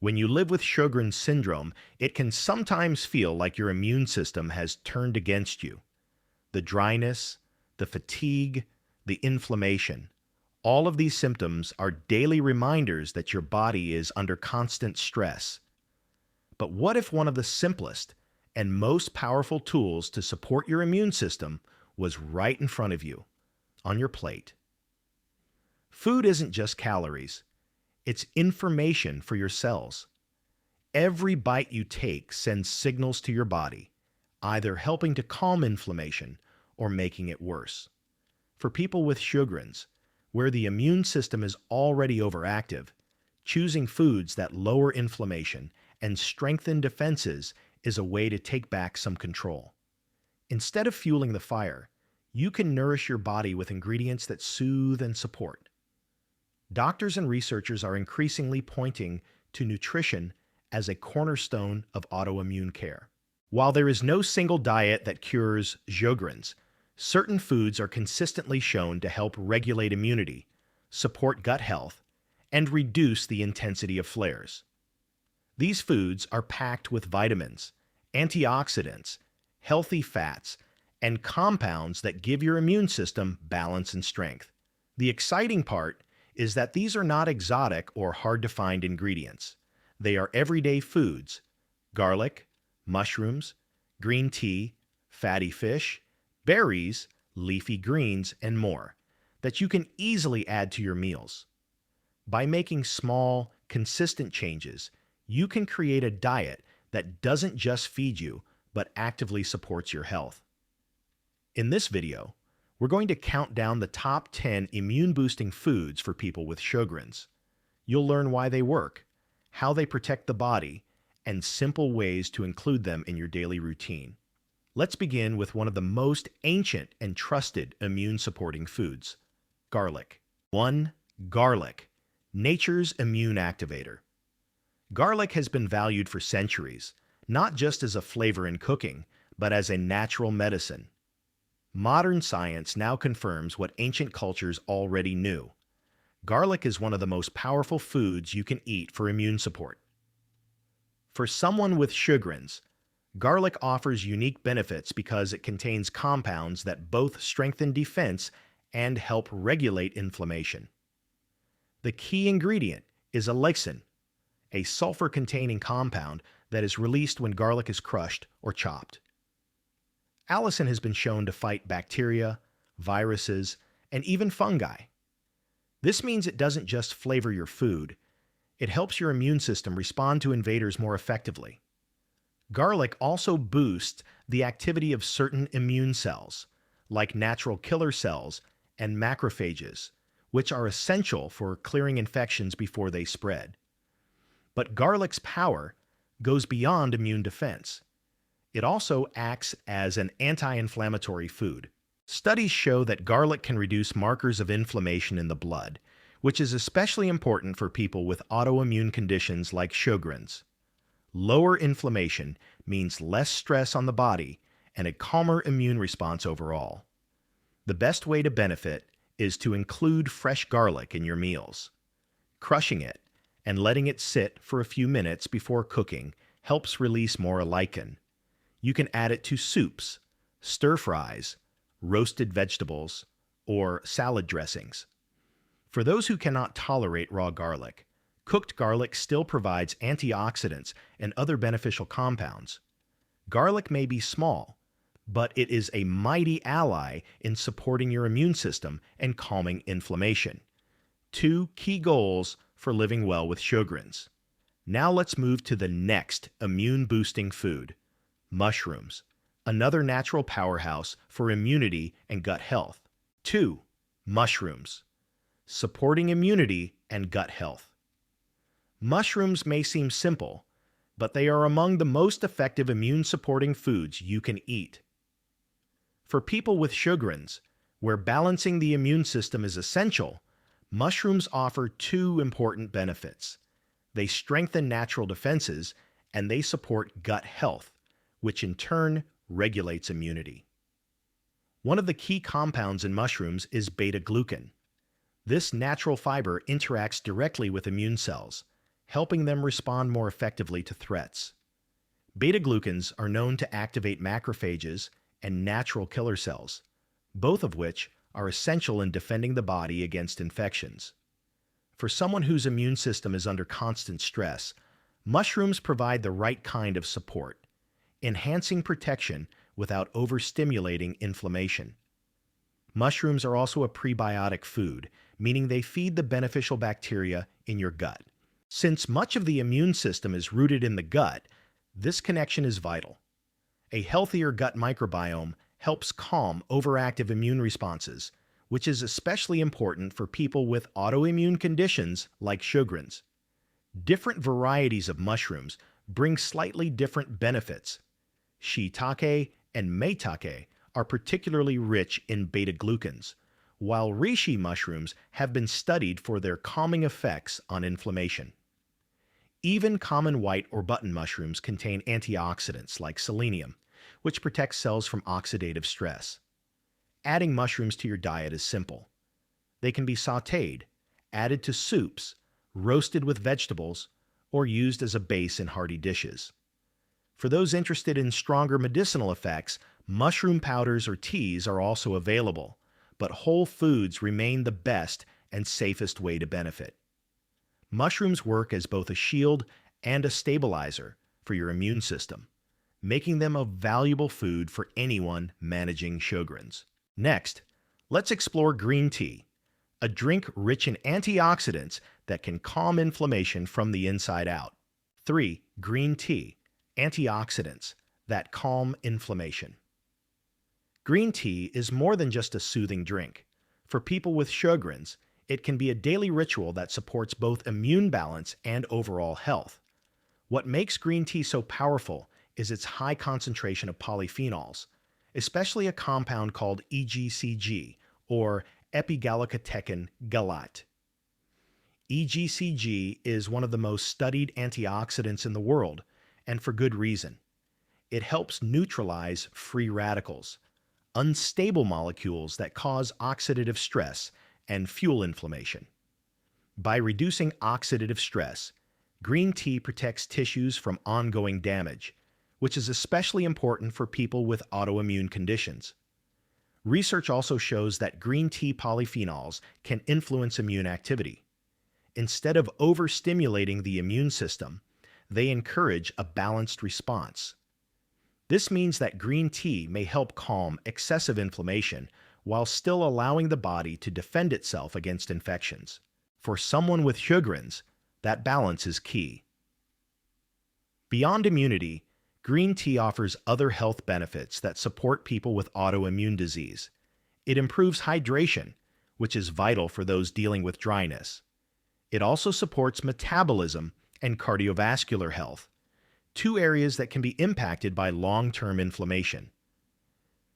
When you live with Sjögren's syndrome, it can sometimes feel like your immune system has turned against you. The dryness, the fatigue, the inflammation, all of these symptoms are daily reminders that your body is under constant stress. But what if one of the simplest and most powerful tools to support your immune system was right in front of you, on your plate? Food isn't just calories. It's information for your cells. Every bite you take sends signals to your body, either helping to calm inflammation or making it worse. For people with Sjögren's, where the immune system is already overactive, choosing foods that lower inflammation and strengthen defenses is a way to take back some control. Instead of fueling the fire, you can nourish your body with ingredients that soothe and support. Doctors and researchers are increasingly pointing to nutrition as a cornerstone of autoimmune care. While there is no single diet that cures Sjögren's, certain foods are consistently shown to help regulate immunity, support gut health, and reduce the intensity of flares. These foods are packed with vitamins, antioxidants, healthy fats, and compounds that give your immune system balance and strength. The exciting part is that these are not exotic or hard-to-find ingredients. They are everyday foods: garlic, mushrooms, green tea, fatty fish, berries, leafy greens, and more, that you can easily add to your meals. By making small, consistent changes, you can create a diet that doesn't just feed you, but actively supports your health. In this video, we're going to count down the top 10 immune-boosting foods for people with Sjögren's. You'll learn why they work, how they protect the body, and simple ways to include them in your daily routine. Let's begin with one of the most ancient and trusted immune-supporting foods: garlic. 1. Garlic, nature's immune activator. Garlic has been valued for centuries, not just as a flavor in cooking, but as a natural medicine. Modern science now confirms what ancient cultures already knew. Garlic is one of the most powerful foods you can eat for immune support. For someone with Sjögren's, garlic offers unique benefits because it contains compounds that both strengthen defense and help regulate inflammation. The key ingredient is allicin, a sulfur-containing compound that is released when garlic is crushed or chopped. Allicin has been shown to fight bacteria, viruses, and even fungi. This means it doesn't just flavor your food, it helps your immune system respond to invaders more effectively. Garlic also boosts the activity of certain immune cells, like natural killer cells and macrophages, which are essential for clearing infections before they spread. But garlic's power goes beyond immune defense. It also acts as an anti-inflammatory food. Studies show that garlic can reduce markers of inflammation in the blood, which is especially important for people with autoimmune conditions like Sjögren's. Lower inflammation means less stress on the body and a calmer immune response overall. The best way to benefit is to include fresh garlic in your meals. Crushing it and letting it sit for a few minutes before cooking helps release more allicin. You can add it to soups, stir-fries, roasted vegetables, or salad dressings. For those who cannot tolerate raw garlic, cooked garlic still provides antioxidants and other beneficial compounds. Garlic may be small, but it is a mighty ally in supporting your immune system and calming inflammation. 2 key goals for living well with Sjögren's. Now let's move to the next immune-boosting food: mushrooms, another natural powerhouse for immunity and gut health. 2. Mushrooms, supporting immunity and gut health. Mushrooms may seem simple, but they are among the most effective immune-supporting foods you can eat. For people with Sjögren's, where balancing the immune system is essential, mushrooms offer 2 important benefits. They strengthen natural defenses, and they support gut health, which in turn regulates immunity. One of the key compounds in mushrooms is beta-glucan. This natural fiber interacts directly with immune cells, helping them respond more effectively to threats. Beta-glucans are known to activate macrophages and natural killer cells, both of which are essential in defending the body against infections. For someone whose immune system is under constant stress, mushrooms provide the right kind of support, enhancing protection without overstimulating inflammation. Mushrooms are also a prebiotic food, meaning they feed the beneficial bacteria in your gut. Since much of the immune system is rooted in the gut, this connection is vital. A healthier gut microbiome helps calm overactive immune responses, which is especially important for people with autoimmune conditions like Sjögren's. Different varieties of mushrooms bring slightly different benefits. Shiitake and maitake are particularly rich in beta-glucans, while reishi mushrooms have been studied for their calming effects on inflammation. Even common white or button mushrooms contain antioxidants like selenium, which protects cells from oxidative stress. Adding mushrooms to your diet is simple. They can be sautéed, added to soups, roasted with vegetables, or used as a base in hearty dishes. For those interested in stronger medicinal effects, mushroom powders or teas are also available, but whole foods remain the best and safest way to benefit. Mushrooms work as both a shield and a stabilizer for your immune system, making them a valuable food for anyone managing Sjögren's. Next, let's explore green tea, a drink rich in antioxidants that can calm inflammation from the inside out. 3. Green tea, antioxidants that calm inflammation. Green tea is more than just a soothing drink. For people with Sjögren's, it can be a daily ritual that supports both immune balance and overall health. What makes green tea so powerful is its high concentration of polyphenols, especially a compound called EGCG, or epigallocatechin gallate. EGCG is one of the most studied antioxidants in the world, and for good reason. It helps neutralize free radicals, unstable molecules that cause oxidative stress and fuel inflammation. By reducing oxidative stress, green tea protects tissues from ongoing damage, which is especially important for people with autoimmune conditions. Research also shows that green tea polyphenols can influence immune activity. Instead of overstimulating the immune system, they encourage a balanced response. This means that green tea may help calm excessive inflammation while still allowing the body to defend itself against infections. For someone with Sjögren's, that balance is key. Beyond immunity, green tea offers other health benefits that support people with autoimmune disease. It improves hydration, which is vital for those dealing with dryness. It also supports metabolism and cardiovascular health, two areas that can be impacted by long-term inflammation.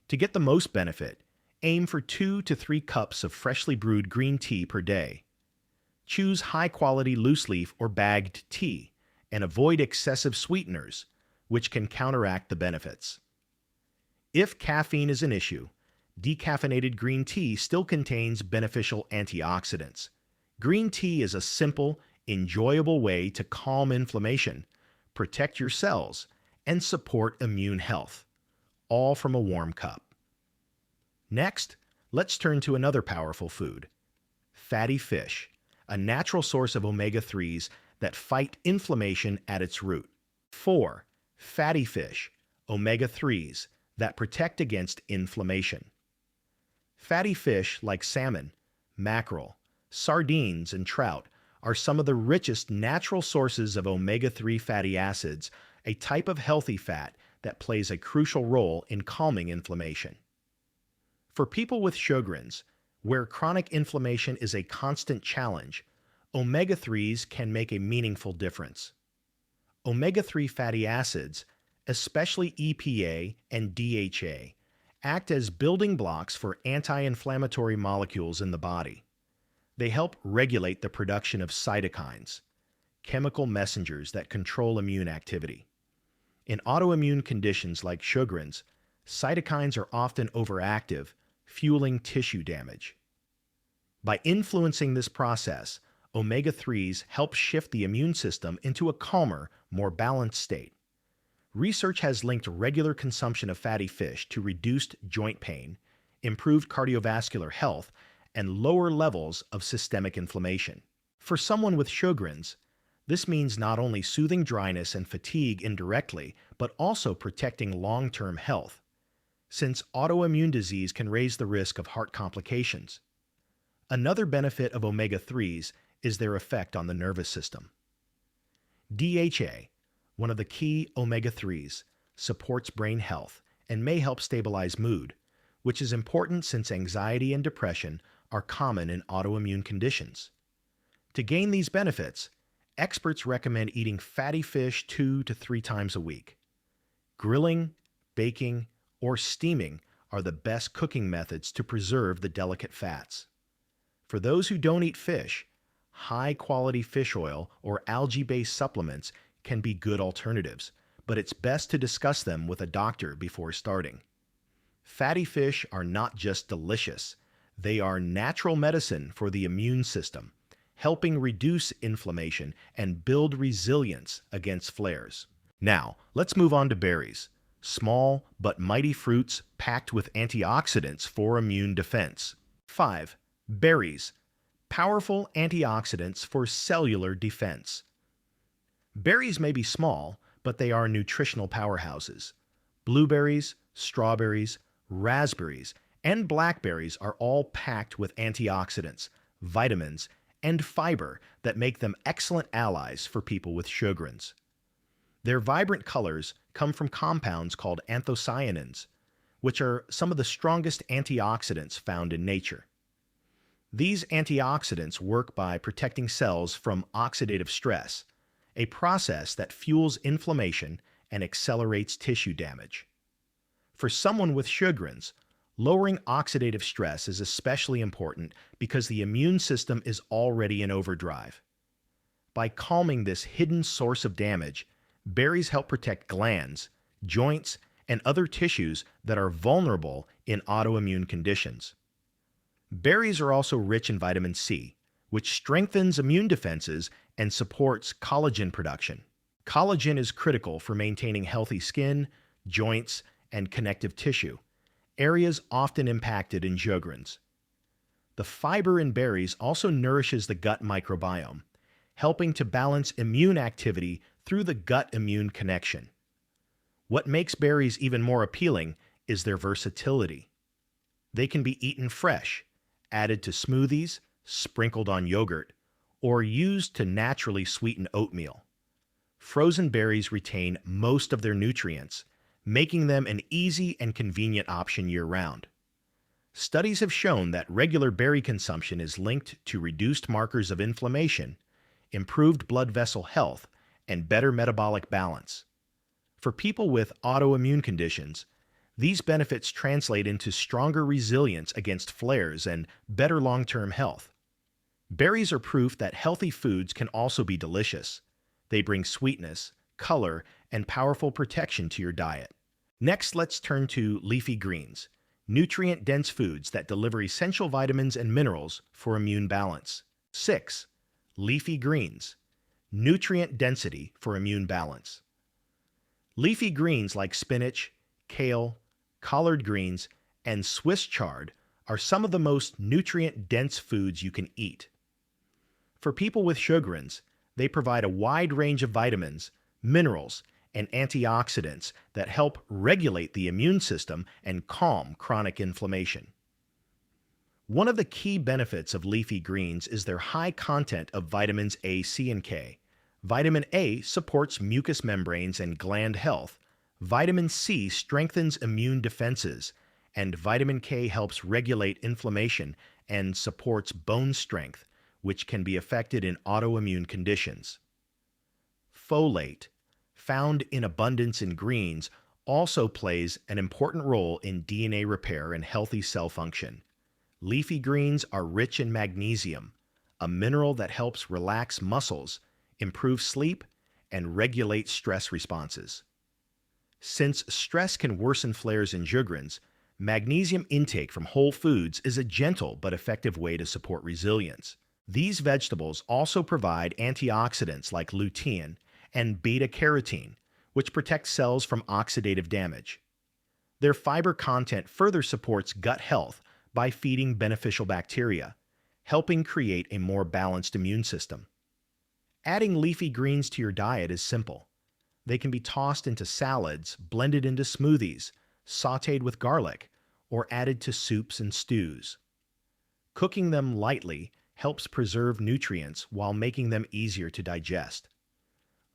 To get the most benefit, aim for 2 to 3 cups of freshly brewed green tea per day. Choose high-quality loose-leaf or bagged tea, and avoid excessive sweeteners, which can counteract the benefits. If caffeine is an issue, decaffeinated green tea still contains beneficial antioxidants. Green tea is a simple, enjoyable way to calm inflammation, protect your cells, and support immune health, all from a warm cup. Next, let's turn to another powerful food, fatty fish, a natural source of omega-3s that fight inflammation at its root. 4. Fatty fish, omega-3s, that protect against inflammation. Fatty fish like salmon, mackerel, sardines, and trout are some of the richest natural sources of omega-3 fatty acids, a type of healthy fat that plays a crucial role in calming inflammation. For people with Sjögren's, where chronic inflammation is a constant challenge, omega-3s can make a meaningful difference. Omega-3 fatty acids, especially EPA and DHA, act as building blocks for anti-inflammatory molecules in the body. They help regulate the production of cytokines, chemical messengers that control immune activity. In autoimmune conditions like Sjögren's, cytokines are often overactive, fueling tissue damage. By influencing this process, Omega-3s help shift the immune system into a calmer, more balanced state. Research has linked regular consumption of fatty fish to reduced joint pain, improved cardiovascular health, and lower levels of systemic inflammation. For someone with Sjögren's, this means not only soothing dryness and fatigue indirectly, but also protecting long-term health, since autoimmune disease can raise the risk of heart complications. Another benefit of omega-3s is their effect on the nervous system. DHA, one of the key omega-3s, supports brain health and may help stabilize mood, which is important since anxiety and depression are common in autoimmune conditions. To gain these benefits, experts recommend eating fatty fish 2 to 3 times a week. Grilling, baking, or steaming are the best cooking methods to preserve the delicate fats. For those who don't eat fish, high-quality fish oil or algae-based supplements can be good alternatives, but it's best to discuss them with a doctor before starting. Fatty fish are not just delicious, they are natural medicine for the immune system, helping reduce inflammation and build resilience against flares. Now, let's move on to berries, small but mighty fruits packed with antioxidants for immune defense. 5. Berries, powerful antioxidants for cellular defense. Berries may be small, but they are nutritional powerhouses. Blueberries, strawberries, raspberries, and blackberries are all packed with antioxidants, vitamins, and fiber that make them excellent allies for people with Sjögren's. Their vibrant colors come from compounds called anthocyanins, which are some of the strongest antioxidants found in nature. These antioxidants work by protecting cells from oxidative stress, a process that fuels inflammation and accelerates tissue damage. For someone with Sjögren's, lowering oxidative stress is especially important because the immune system is already in overdrive. By calming this hidden source of damage, berries help protect glands, joints, and other tissues that are vulnerable in autoimmune conditions. Berries are also rich in vitamin C, which strengthens immune defenses and supports collagen production. Collagen is critical for maintaining healthy skin, joints, and connective tissue, areas often impacted in Sjögren's. The fiber in berries also nourishes the gut microbiome, helping to balance immune activity through the gut-immune connection. What makes berries even more appealing is their versatility. They can be eaten fresh, added to smoothies, sprinkled on yogurt, or used to naturally sweeten oatmeal. Frozen berries retain most of their nutrients, making them an easy and convenient option year-round. Studies have shown that regular berry consumption is linked to reduced markers of inflammation, improved blood vessel health, and better metabolic balance. For people with autoimmune conditions, these benefits translate into stronger resilience against flares and better long-term health. Berries are proof that healthy foods can also be delicious. They bring sweetness, color, and powerful protection to your diet. Next, let's turn to leafy greens, nutrient-dense foods that deliver essential vitamins and minerals for immune balance. 6. Leafy greens, nutrient density for immune balance. Leafy greens like spinach, kale, collard greens, and Swiss chard are some of the most nutrient-dense foods you can eat. For people with Sjögren's, they provide a wide range of vitamins, minerals, and antioxidants that help regulate the immune system and calm chronic inflammation. One of the key benefits of leafy greens is their high content of vitamins A, C, and K. Vitamin A supports mucous membranes and gland health, vitamin C strengthens immune defenses, and vitamin K helps regulate inflammation and supports bone strength, which can be affected in autoimmune conditions. Folate, found in abundance in greens, also plays an important role in DNA repair and healthy cell function. Leafy greens are rich in magnesium, a mineral that helps relax muscles, improve sleep, and regulate stress responses. Since stress can worsen flares in Sjögren's, magnesium intake from whole foods is a gentle but effective way to support resilience. These vegetables also provide antioxidants like lutein and beta-carotene, which protect cells from oxidative damage. Their fiber content further supports gut health by feeding beneficial bacteria, helping create a more balanced immune system. Adding leafy greens to your diet is simple. They can be tossed into salads, blended into smoothies, sautéed with garlic, or added to soups and stews. Cooking them lightly helps preserve nutrients while making them easier to digest.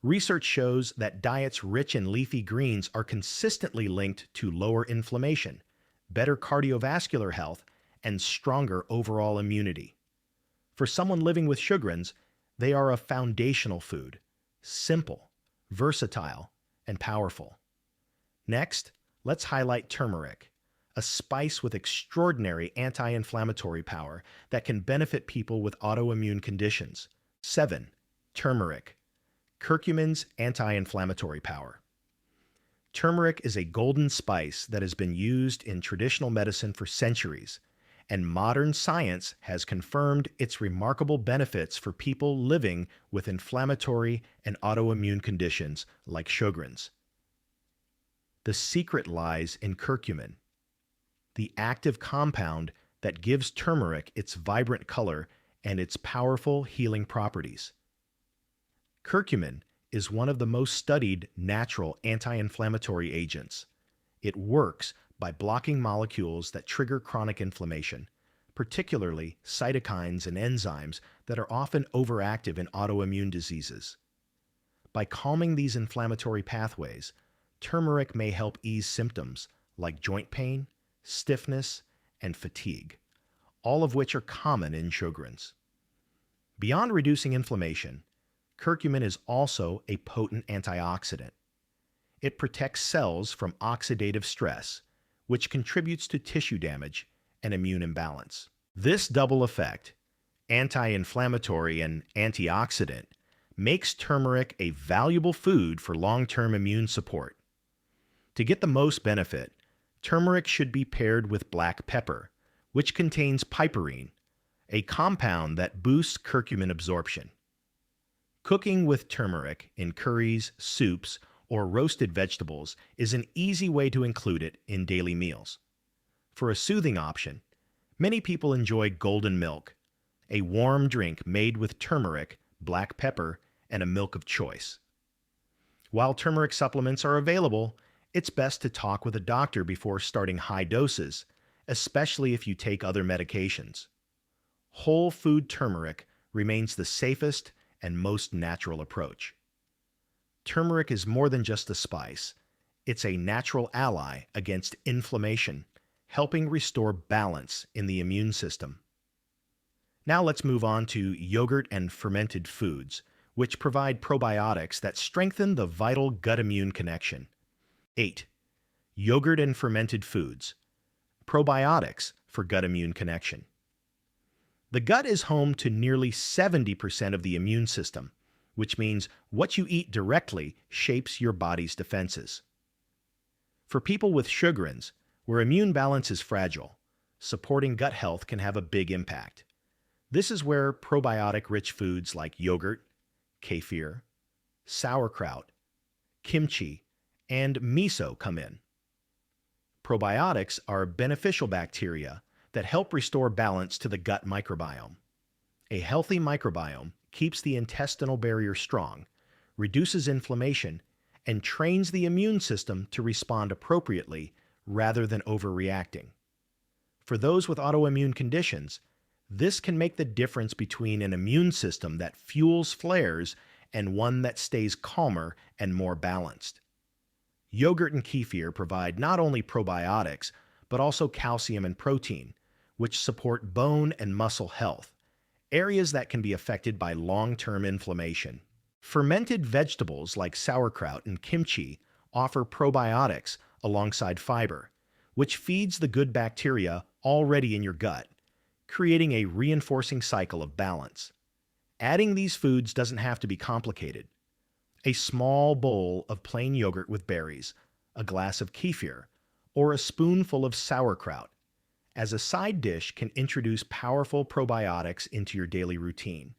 Research shows that diets rich in leafy greens are consistently linked to lower inflammation, better cardiovascular health, and stronger overall immunity. For someone living with Sjögren's, they are a foundational food, simple, versatile, and powerful. Next, let's highlight turmeric, a spice with extraordinary anti-inflammatory power that can benefit people with autoimmune conditions. 7. Turmeric. Curcumin's anti-inflammatory power. Turmeric is a golden spice that has been used in traditional medicine for centuries, and modern science has confirmed its remarkable benefits for people living with inflammatory and autoimmune conditions like Sjögren's. The secret lies in curcumin, the active compound that gives turmeric its vibrant color and its powerful healing properties. Curcumin is one of the most studied natural anti-inflammatory agents. It works by blocking molecules that trigger chronic inflammation, particularly cytokines and enzymes that are often overactive in autoimmune diseases. By calming these inflammatory pathways, turmeric may help ease symptoms like joint pain, stiffness, and fatigue, all of which are common in Sjögren's. Beyond reducing inflammation, curcumin is also a potent antioxidant. It protects cells from oxidative stress, which contributes to tissue damage and immune imbalance. This double effect, anti-inflammatory and antioxidant, makes turmeric a valuable food for long-term immune support. To get the most benefit, turmeric should be paired with black pepper, which contains piperine, a compound that boosts curcumin absorption. Cooking with turmeric in curries, soups, or roasted vegetables is an easy way to include it in daily meals. For a soothing option, many people enjoy golden milk, a warm drink made with turmeric, black pepper, and a milk of choice. While turmeric supplements are available, it's best to talk with a doctor before starting high doses, especially if you take other medications. Whole food turmeric remains the safest and most natural approach. Turmeric is more than just a spice. It's a natural ally against inflammation, helping restore balance in the immune system. Now let's move on to yogurt and fermented foods, which provide probiotics that strengthen the vital gut-immune connection. 8. Yogurt and fermented foods. Probiotics for gut-immune connection. The gut is home to nearly 70% of the immune system, which means what you eat directly shapes your body's defenses. For people with Sjögren's, where immune balance is fragile, supporting gut health can have a big impact. This is where probiotic-rich foods like yogurt, kefir, sauerkraut, kimchi, and miso come in. Probiotics are beneficial bacteria that help restore balance to the gut microbiome. A healthy microbiome keeps the intestinal barrier strong, reduces inflammation, and trains the immune system to respond appropriately rather than overreacting. For those with autoimmune conditions, this can make the difference between an immune system that fuels flares and one that stays calmer and more balanced. Yogurt and kefir provide not only probiotics, but also calcium and protein, which support bone and muscle health, areas that can be affected by long-term inflammation. Fermented vegetables like sauerkraut and kimchi offer probiotics alongside fiber, which feeds the good bacteria already in your gut, creating a reinforcing cycle of balance. Adding these foods doesn't have to be complicated. A small bowl of plain yogurt with berries, a glass of kefir, or a spoonful of sauerkraut as a side dish can introduce powerful probiotics into your daily routine.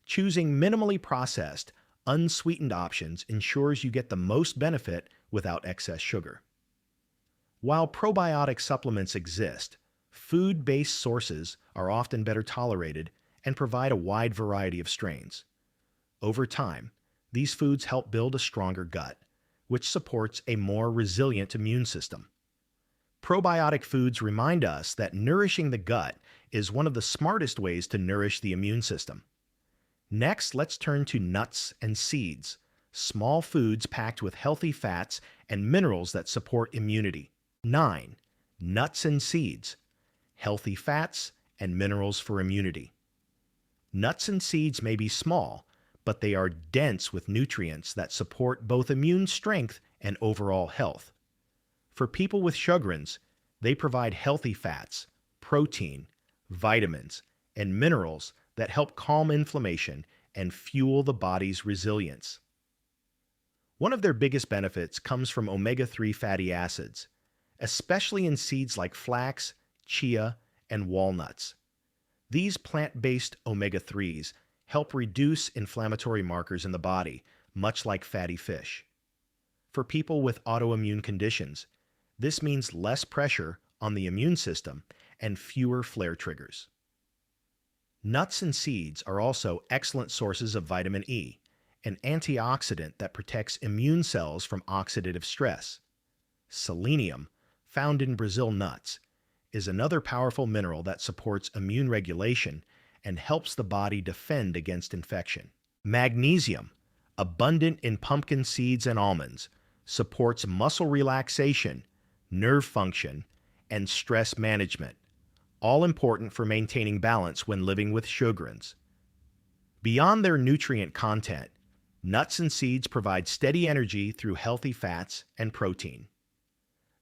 Choosing minimally processed, unsweetened options ensures you get the most benefit without excess sugar. While probiotic supplements exist, food-based sources are often better tolerated and provide a wide variety of strains. Over time, these foods help build a stronger gut, which supports a more resilient immune system. Probiotic foods remind us that nourishing the gut is one of the smartest ways to nourish the immune system. Next, let's turn to nuts and seeds, small foods packed with healthy fats and minerals that support immunity. 9. Nuts and seeds, healthy fats and minerals for immunity. Nuts and seeds may be small, but they are dense with nutrients that support both immune strength and overall health. For people with Sjögren's, they provide healthy fats, protein, vitamins, and minerals that help calm inflammation and fuel the body's resilience. One of their biggest benefits comes from omega-3 fatty acids, especially in seeds like flax, chia, and walnuts. These plant-based omega-3s help reduce inflammatory markers in the body, much like fatty fish. For people with autoimmune conditions, this means less pressure on the immune system and fewer flare triggers. Nuts and seeds are also excellent sources of vitamin E, an antioxidant that protects immune cells from oxidative stress. Selenium, found in Brazil nuts, is another powerful mineral that supports immune regulation and helps the body defend against infection. Magnesium, abundant in pumpkin seeds and almonds, supports muscle relaxation, nerve function, and stress management, all important for maintaining balance when living with Sjögren's. Beyond their nutrient content, nuts and seeds provide steady energy through healthy fats and protein.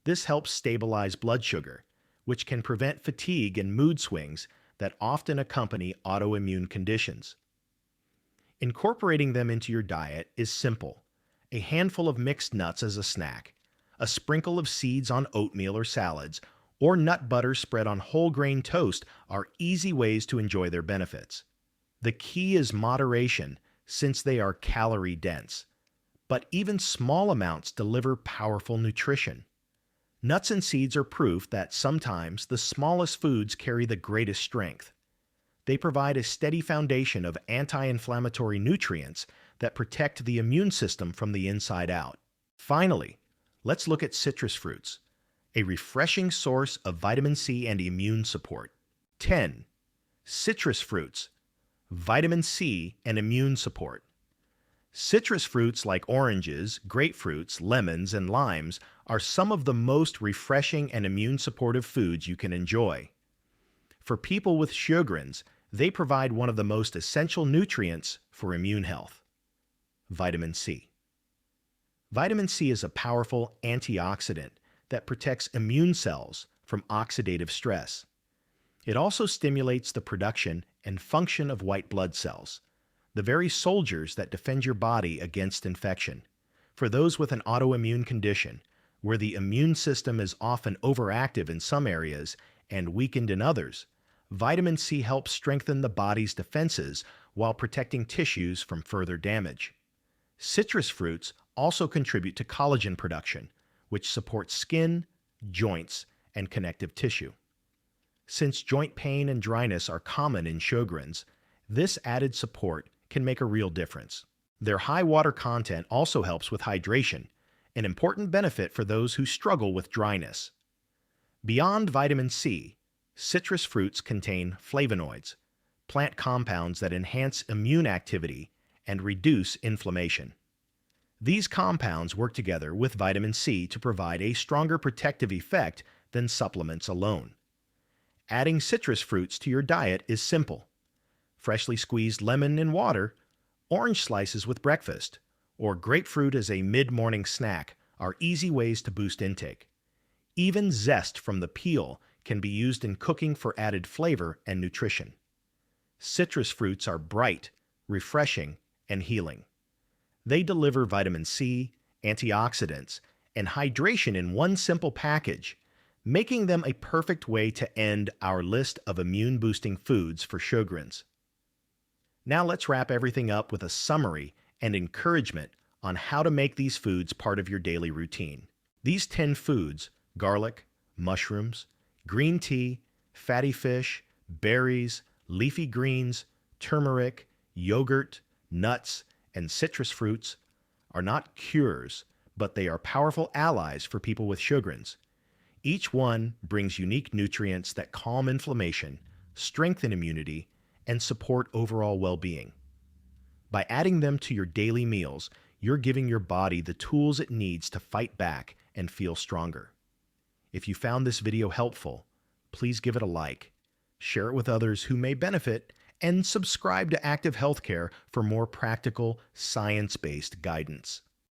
This helps stabilize blood sugar, which can prevent fatigue and mood swings that often accompany autoimmune conditions. Incorporating them into your diet is simple. A handful of mixed nuts as a snack, a sprinkle of seeds on oatmeal or salads, or nut butter spread on whole grain toast are easy ways to enjoy their benefits. The key is moderation, since they are calorie dense, but even small amounts deliver powerful nutrition. Nuts and seeds are proof that sometimes the smallest foods carry the greatest strength. They provide a steady foundation of anti-inflammatory nutrients that protect the immune system from the inside out. Finally, let's look at citrus fruits, a refreshing source of vitamin C and immune support. 10. Citrus fruits, vitamin C and immune support. Citrus fruits like oranges, grapefruits, lemons, and limes are some of the most refreshing and immune-supportive foods you can enjoy. For people with Sjögren's, they provide one of the most essential nutrients for immune health: vitamin C. Vitamin C is a powerful antioxidant that protects immune cells from oxidative stress. It also stimulates the production and function of white blood cells, the very soldiers that defend your body against infection. For those with an autoimmune condition, where the immune system is often overactive in some areas and weakened in others, vitamin C helps strengthen the body's defenses while protecting tissues from further damage. Citrus fruits also contribute to collagen production, which supports skin, joints, and connective tissue. Since joint pain and dryness are common in Sjögren's, this added support can make a real difference. Their high water content also helps with hydration, an important benefit for those who struggle with dryness. Beyond vitamin C, citrus fruits contain flavonoids, plant compounds that enhance immune activity and reduce inflammation. These compounds work together with vitamin C to provide a stronger protective effect than supplements alone. Adding citrus fruits to your diet is simple. Freshly squeezed lemon in water, orange slices with breakfast, or grapefruit as a mid-morning snack are easy ways to boost intake. Even zest from the peel can be used in cooking for added flavor and nutrition. Citrus fruits are bright, refreshing, and healing. They deliver vitamin C, antioxidants, and hydration in one simple package, making them a perfect way to end our list of immune-boosting foods for Sjögrens. Now let's wrap everything up with a summary and encouragement on how to make these foods part of your daily routine. These 10 foods, garlic, mushrooms, green tea, fatty fish, berries, leafy greens, turmeric, yogurt, nuts, and citrus fruits, are not cures, but they are powerful allies for people with Sjögren's. Each one brings unique nutrients that calm inflammation, strengthen immunity, and support overall well-being. By adding them to your daily meals, you're giving your body the tools it needs to fight back and feel stronger. If you found this video helpful, please give it a like, share it with others who may benefit, and subscribe to Active Healthcare for more practical, science-based guidance.